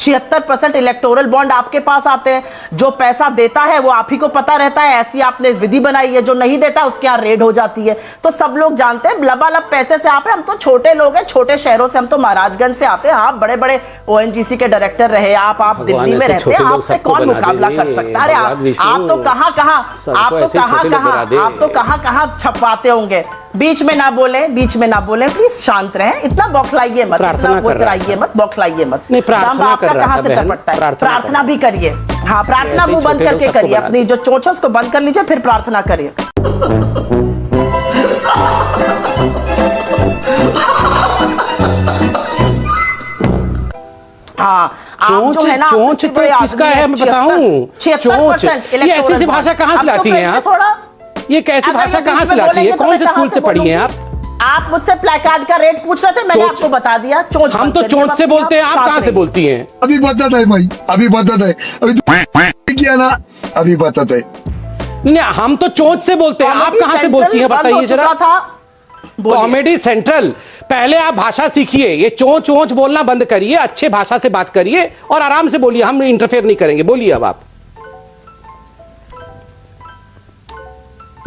76% electoral bond आपके पास आते हैं। जो पैसा देता है वो आप ही को पता रहता है, ऐसी आपने विधि बनाई है। जो नहीं देता उसके यहाँ रेड हो जाती है। तो सब लोग जानते हैं लबालब पैसे से आप है। हम तो छोटे लोग हैं, छोटे शहरों से, हम तो महाराजगंज से आते हैं। आप बड़े बड़े ONGC के डायरेक्टर रहे, आप दिल्ली में रहते हैं, आपसे कौन मुकाबला कर सकता है? अरे आप तो कहां छपवाते होंगे। बीच में ना बोले, प्लीज शांत रहें, इतना बौखलाइए मत, बौखलाइए मत। आपका कहां से टपकता है? प्रार्थना भी करिए। हाँ, प्रार्थना मुंह बंद करके करिए, अपनी जो चोंच है उसको बंद कर लीजिए, फिर प्रार्थना करिए। हाँ, आप जो है ना, चोंच तो किसका है मैं बताऊं? 76% ये ऐसी भाषा कहाँ से लाती हैं आप? ये कैसी भाषा कहाँ से लाती है? कौन से स्कूल से पढ़ी हैं आप? आप मुझसे प्लेकार्ड का रेट पूछ रहे थे, मैंने आपको बता दिया। चोंच हम तो चोंच से बोलते हैं, आप कहाँ से बोलती हैं? अभी बताता है भाई, अभी बताता है, अभी किया ना, अभी बताता है। नहीं, हम तो चोंच से बोलते हैं, आप कहाँ से बोलती हैं बताइए जरा। कॉमेडी सेंट्रल, पहले आप भाषा सीखिए, ये चोंच वोंच बोलना बंद करिए, अच्छे भाषा से बात करिए और आराम से बोलिए, हम इंटरफेयर नहीं करेंगे। बोलिए अब आप।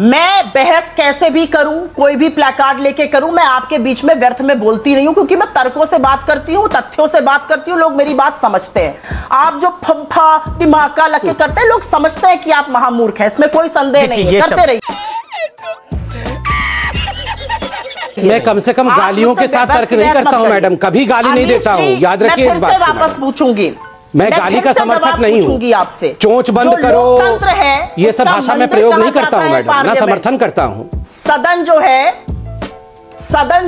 मैं बहस कैसे भी करूं, कोई भी प्लेकार्ड लेके करूं, मैं आपके बीच में व्यर्थ में बोलती नहीं हूं, क्योंकि मैं तर्कों से बात करती हूं, तथ्यों से बात करती हूं। लोग मेरी बात समझते हैं। आप जो फंफा दिमाग लगे करते हैं, लोग समझते हैं कि आप महामूर्ख हैं, इसमें कोई संदेह नहीं है। करते रहिए। मैं कम से कम गालियों के साथ तर्क नहीं करता हूं मैडम, कभी गाली नहीं देता हूं, याद रखिए इस बात को। वापस पूछूंगी, मैं गाली का समर्थक नहीं हूं आपसे। चोंच बंद करो, तंत्र है ये सब भाषा में प्रयोग नहीं करता हूं मैडम, ना समर्थन करता हूं। सदन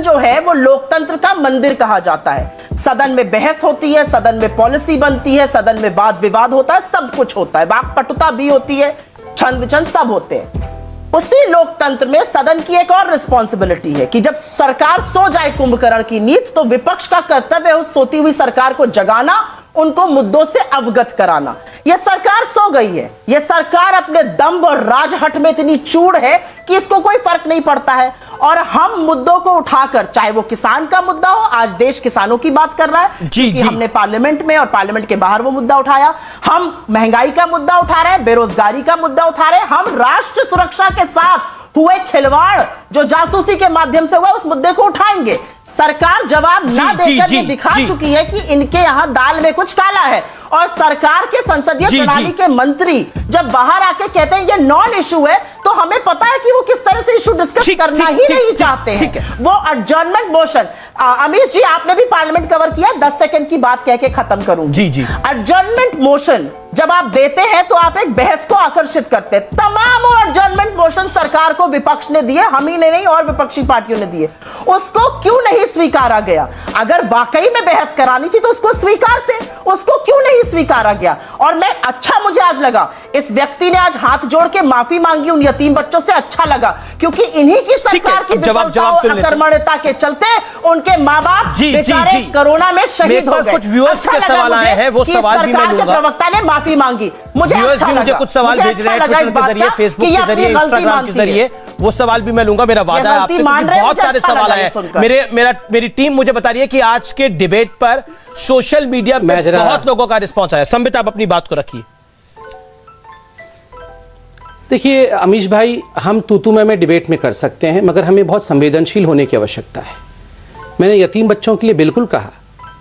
जो है वो लोकतंत्र का मंदिर कहा जाता है। सदन में बहस होती है, सदन में पॉलिसी बनती है, सदन में वाद विवाद होता है, सब कुछ होता है, वाक्पटुता भी होती है, छंद विछंद सब होते हैं। उसी लोकतंत्र में सदन की एक और रिस्पॉन्सिबिलिटी है कि जब सरकार सो जाए कुंभकर्ण की नींद, तो विपक्ष का कर्तव्य है उस सोती हुई सरकार को जगाना, उनको मुद्दों से अवगत कराना। यह सरकार सो गई है, यह सरकार अपने दम्भ और राजहट में इतनी चूड़ है कि इसको कोई फर्क नहीं पड़ता है। और हम मुद्दों को उठाकर, चाहे वो किसान का मुद्दा हो, आज देश किसानों की बात कर रहा है कि हमने पार्लियामेंट में और पार्लियामेंट के बाहर वो मुद्दा उठाया। हम महंगाई का मुद्दा उठा रहे हैं, बेरोजगारी का मुद्दा उठा रहे हैं, हम राष्ट्र सुरक्षा के साथ हुए खिलवाड़ जो जासूसी के माध्यम से हुआ, उस मुद्दे को उठाएंगे। सरकार जवाब ना देकर ये दिखा चुकी है कि इनके यहां दाल में कुछ काला है। और सरकार के संसदीय प्रणाली के मंत्री जब बाहर आके कहते हैं ये नॉन इशू है, तो हमें पता है कि वो किस तरह से इशू डिस्कस करना ही नहीं चाहते हैं। वो एडजर्नमेंट मोशन, अमीश जी आपने भी पार्लियामेंट कवर किया, 10 सेकंड की बात कह के खत्म करूं। एडजर्नमेंट मोशन जब आप देते हैं तो आप एक बहस को आकर्षित करते हैं। तमाम एडजर्नमेंट मोशन सरकार को विपक्ष ने दिए, हम ही ने नहीं और विपक्षी पार्टियों ने दिए। उसको क्यों नहीं स्वीकारा गया? अगर वाकई में बहस करानी थी तो उसको स्वीकारते, उसको क्यों नहीं स्वीकारा गया? और मुझे आज लगा इस व्यक्ति ने आज हाथ जोड़ के माफी मांगी उन यतीम बच्चों से, अच्छा लगा, क्योंकि इन्हीं की सरकार की अकर्मण्यता के चलते उनके माँ बाप बेचारे कोरोना में शहीद हो गए। कुछ व्यूअर्स के सवाल आए हैं, वो सवाल भी मैं लूंगा। प्रवक्ता ने माफी मांगी, मुझे कुछ सवाल भेज रहे हैं ट्विटर के जरिए, फेसबुक के जरिए, इंस्टाग्राम के जरिए, वो सवाल भी मैं लूंगा। मेरा वादा है आपसे, बहुत सारे सवाल आए हैं। मेरी टीम मुझे बता रही है कि आज के डिबेट पर सोशल मीडिया पे बहुत लोगों का रिस्पॉन्स आया। संबित आप अपनी बात को रखिए। देखिए अमीश भाई, हम तू में डिबेट में कर सकते हैं, मगर हमें बहुत संवेदनशील होने की आवश्यकता है। मैंने यतीम बच्चों के लिए बिल्कुल कहा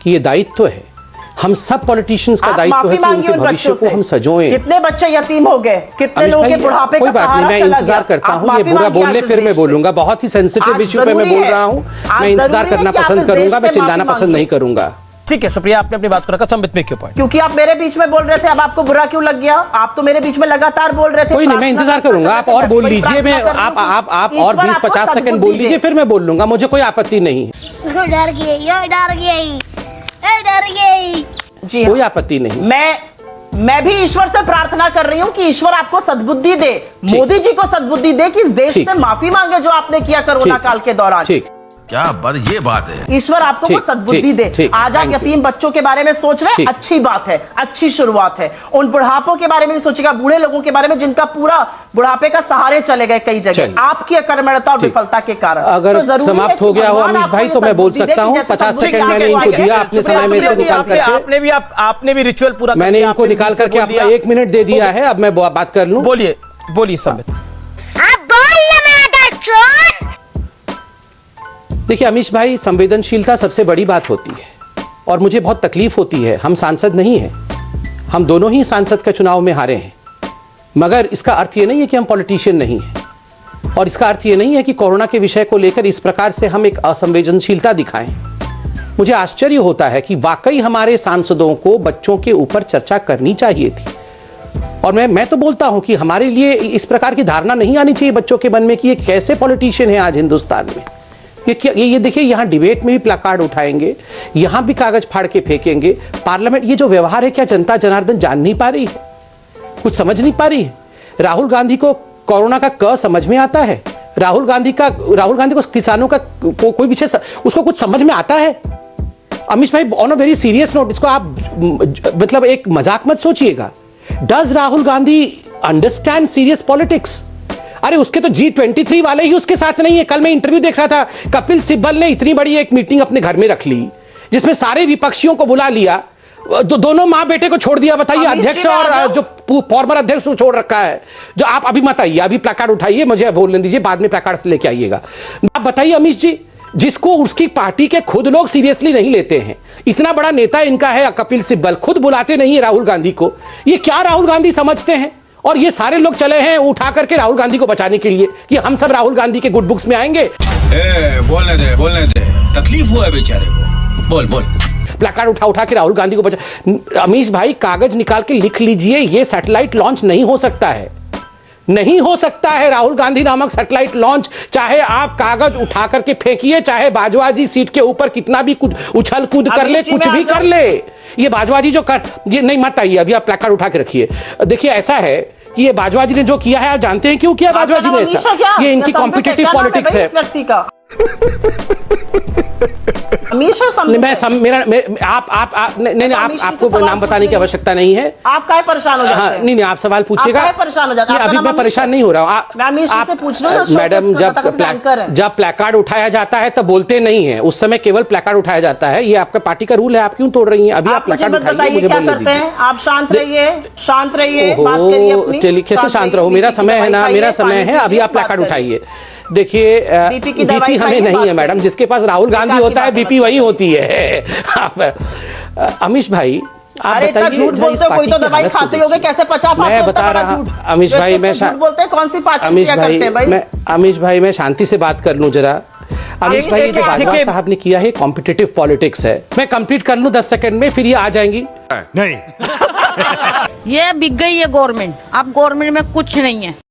कि ये दायित्व है, हम सब पॉलिटिशियंस का दायित्व है कि उनके भविष्य को हम सजोएं। कितने बच्चे यतीम हो गए, कितने लोगों के बुढ़ापे का सहारा चला गया। मैं इंतजार करता हूं, ये बुरा बोलने फिर मैं बोलूंगा, बहुत ही सेंसिटिव इश्यू पे मैं बोल रहा हूं, मैं इंतजार करना पसंद करूंगा, मैं चिल्लाना पसंद नहीं करूंगा। ठीक है, सुप्रिया आपने अपनी बात को रखा। संबित में क्यों पॉइंट? क्योंकि आप मेरे बीच में बोल रहे थे, अब आपको बुरा क्यों लग गया? आप तो मेरे बीच में लगातार बोल रहे थे। कोई नहीं, मैं इंतजार करूंगा, आप और बोल लीजिए, मैं आप और 20-50 सेकंड बोल लीजिए, फिर मैं बोल लूंगा, मुझे कोई आपत्ति नहीं है। डर गई जी कोई आपत्ति नहीं। मैं भी ईश्वर से प्रार्थना कर रही हूं कि ईश्वर आपको सद्बुद्धि दे, मोदी जी को सद्बुद्धि दे कि इस देश से माफी मांगे जो आपने किया कोरोना काल के दौरान। क्या बात, ये बात है। ईश्वर आपको वो ठीक, सद्बुद्धि ठीक, दे। ठीक, आज आप thank you। यतीम बच्चों के बारे में सोच रहे हैं, ठीक। अच्छी बात है, अच्छी शुरुआत है। उन बुढ़ापों के बारे में भी सोचिएगा, बूढ़े लोगों के बारे में जिनका पूरा बुढ़ापे का सहारे चले गए कई जगह चलिए। आपकी अकर्मण्यता और ठीक। विफलता के कारण। अगर तो जरूरी है समाप्त कि हो गया हो भगवान अमित आपको भाई ये तो मैं बोल सद्बुद्धि दे सकता कि हूँ। जैसे 50 सद्बुद्धि सेकंड आगे मैंने इनको बढ़े। दिया अपने समय में से निकाल करके। आपने भी रिचुअल पूरा कर मैंने दिया, इनको आपने निकाल भी करके बोल अपना दिया। 1 मिनट दे दिया है। अब मैं बात कर लूं। बोलिए संबित। अब बोल ना चोट। देखिए अमीश भाई, संवेदनशीलता सबसे बड़ी बात होती है और मुझे बहुत तकलीफ होती है। हम सांसद नहीं हैं, हम दोनों ही सांसद के चुनाव में हारे हैं, मगर इसका अर्थ ये नहीं है कि हम पॉलिटिशियन नहीं हैं और इसका अर्थ ये नहीं है कि कोरोना के विषय को लेकर इस प्रकार से हम एक असंवेदनशीलता दिखाएं। मुझे आश्चर्य होता है कि वाकई हमारे सांसदों को बच्चों के ऊपर चर्चा करनी चाहिए थी और मैं तो बोलता हूं कि हमारे लिए इस प्रकार की धारणा नहीं आनी चाहिए बच्चों के मन में कि ये कैसे पॉलिटिशियन है आज हिंदुस्तान में। ये देखिए, यहां डिबेट में भी प्लकार्ड उठाएंगे, यहां भी कागज फाड़ के फेंकेंगे। पार्लियामेंट, ये जो व्यवहार है, क्या जनता जनार्दन जान नहीं पा रही है? कुछ समझ नहीं पा रही है? राहुल गांधी को कोरोना का क समझ में आता है? राहुल गांधी को किसानों का कोई विषय उसको कुछ समझ में आता है? अमीश भाई, on a very serious note, इसको आप मतलब एक मजाक मत सोचिएगा। Does Rahul Gandhi understand serious politics? अरे उसके तो G23 वाले ही उसके साथ नहीं है। कल मैं इंटरव्यू देख रहा था, कपिल सिब्बल ने इतनी बड़ी एक मीटिंग अपने घर में रख ली जिसमें सारे विपक्षियों को बुला लिया, दोनों मां बेटे को छोड़ दिया। बताइए, अध्यक्ष और जो फॉर्मर अध्यक्ष को छोड़ रखा है। जो आप अभी मत आइए, अभी प्लकार्ड उठाइए, मुझे बोलने दीजिए, बाद में प्लकार्ड लेके आइएगा। आप बताइए अमीश जी, जिसको उसकी पार्टी के खुद लोग सीरियसली नहीं लेते हैं, इतना बड़ा नेता इनका है कपिल सिब्बल, खुद बुलाते नहीं है राहुल गांधी को। ये क्या राहुल गांधी समझते हैं? और ये सारे लोग चले हैं उठा करके राहुल गांधी को बचाने के लिए कि हम सब राहुल गांधी के गुड बुक्स में आएंगे। बोलने दे, तकलीफ हुआ है बेचारे को, बोल। प्लकार्ड उठा के राहुल गांधी को बचा। अमीश भाई, कागज निकाल के लिख लीजिए, ये सैटेलाइट लॉन्च नहीं हो सकता है, नहीं हो सकता है राहुल गांधी नामक सैटेलाइट लॉन्च। चाहे आप कागज उठा करके फेंकिए, चाहे बाजवा जी सीट के ऊपर कितना भी कुछ उछल कूद कर ले, कुछ भी कर ले, ये बाजवा जी ये नहीं, मत आइए, अभी आप प्लकार्ड उठा के रखिए। देखिए, ऐसा है कि ये बाजवा जी ने जो किया है, आप जानते हैं क्यों किया बाजवा जी ने ऐसा? ये इनकी कॉम्पिटिटिव पॉलिटिक्स है। व्यक्ति का हमेशा नहीं, आपको नाम बताने की आवश्यकता नहीं है। आप काहे परेशान हो जाते हैं? नहीं, आप सवाल पूछिएगा। आप काहे परेशान हो जाते हैं? अभी मैं परेशान नहीं हो रहा हूँ। मैं अमीश जी से पूछ रहा हूं, मैडम, जब प्लकार्ड उठाया जाता है तब बोलते नहीं है, उस समय केवल प्लकार्ड उठाया जाता है। ये आपका पार्टी का रूल है, आप क्यों तोड़ रही हैं? अभी आप प्लकार्ड उठाइए, मुझे क्या बोलने करते हैं आप? शांत रहिए, शांत रहिए, बात करिए अपनी। चलिए, कैसे शांत रहूं? मेरा समय है ना, मेरा समय है। अभी आप प्लकार्ड उठाइए। देखिए, बीपी हमें नहीं है मैडम, जिसके पास राहुल गांधी होता है बीपी वही होती है। अमीश भाई, आप बताइए, झूठ बोलते हो, कोई तो दवाई खाते होगे, कैसे पचा पाते? मैं बता रहा हूं अमीश भाई, मैं झूठ बोलते हैं, कौन सी पाचन क्रिया करते हैं भाई? अमीश भाई, मैं शांति से बात कर लूं जरा। अमीश भाई, जो बाजवा साहब ने किया है कॉम्पिटिटिव पॉलिटिक्स है। मैं कंप्लीट कर लूं 10 सेकंड में, फिर ये आ जाएंगी। नहीं, ये बिक गई है गवर्नमेंट। अब गवर्नमेंट में कुछ नहीं है।